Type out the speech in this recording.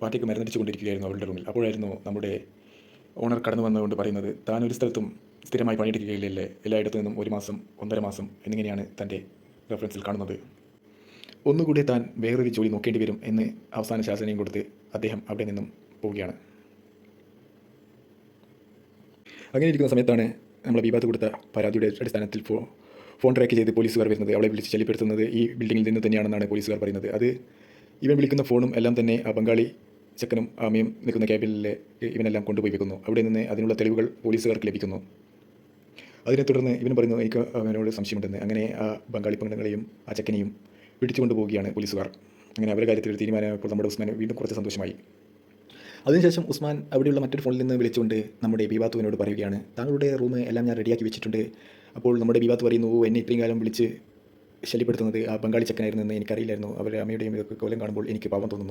പാർട്ടിക്ക് മരുന്നടിച്ചു കൊണ്ടിരിക്കുകയായിരുന്നു അവളുടെ റൂമിൽ. അപ്പോഴായിരുന്നു നമ്മുടെ ഓണർ കടന്നു വന്നുകൊണ്ട് പറയുന്നത്, താൻ ഒരു സ്ഥലത്തും സ്ഥിരമായി പണിയെടുക്കുകയില്ലല്ലേ, എല്ലായിടത്തു നിന്നും 1 മാസം 1.5 മാസം എന്നിങ്ങനെയാണ് തൻ്റെ റെഫറൻസിൽ കാണുന്നത്. ഒന്നുകൂടി താൻ വേറൊരു ജോലി നോക്കേണ്ടി വരും എന്ന് അവസാന ശാസനയും കൊടുത്ത് അദ്ദേഹം അവിടെ നിന്നും പോവുകയാണ്. അങ്ങനെ ഇരിക്കുന്ന സമയത്താണ് നമ്മളെ ബീബാത്ത് കൊടുത്ത പരാതിയുടെ അടിസ്ഥാനത്തിൽ ഫോൺ ട്രാക്ക് ചെയ്ത് പോലീസുകാർ വരുന്നത്. അവളെ വിളിച്ച് ശല്യപ്പെടുത്തുന്നത് ഈ ബിൽഡിങ്ങിൽ നിന്ന് തന്നെയാണെന്നാണ് പോലീസുകാർ പറയുന്നത്. അത് ഇവൻ വിളിക്കുന്ന ഫോണും എല്ലാം തന്നെ ആ ബംഗാളി ചെക്കനും അമ്മയും നിൽക്കുന്ന ക്യാബിനിലെ ഇവനെല്ലാം കൊണ്ടുപോയി വെക്കുന്നു. അവിടെ നിന്ന് അതിനുള്ള തെളിവുകൾ പോലീസുകാർക്ക് ലഭിക്കുന്നു. അതിനെ തുടർന്ന് ഇവൻ പറയുന്നു എനിക്ക് അവനോട് സംശയമുണ്ടെന്ന്. അങ്ങനെ ആ ബംഗാളി പെണ്ണുങ്ങളെയും ആ ചെക്കനെയും പിടിച്ചു കൊണ്ടുപോവുകയാണ് പോലീസുകാർ. അങ്ങനെ അവരുടെ കാര്യത്തിൽ ഒരു തീരുമാനമായപ്പോൾ നമ്മുടെ ഉസ്മാൻ വീണ്ടും കുറച്ച് സന്തോഷമായി. അതിനുശേഷം ഉസ്മാൻ അവിടെയുള്ള മറ്റൊരു ഫോണിൽ നിന്ന് വിളിച്ചുകൊണ്ട് നമ്മുടെ ബീബാത്തുവിനോട് പറയുകയാണ്, താങ്കളുടെ റൂം എല്ലാം ഞാൻ റെഡിയാക്കി വെച്ചിട്ടുണ്ട്. അപ്പോൾ നമ്മുടെ ബീബാത്ത് പറയുന്നു, എന്നെ ഇത്രയും കാലം വിളിച്ച് ശല്യപ്പെടുത്തുന്നത് ആ ബംഗാളി ചെക്കനായിരുന്നു എന്ന് എനിക്കറിയില്ലായിരുന്നു. അവരുടെ അമ്മയുടെയും ഇതൊക്കെ കോലം കാണുമ്പോൾ എനിക്ക് പാവം തോന്നുന്നു.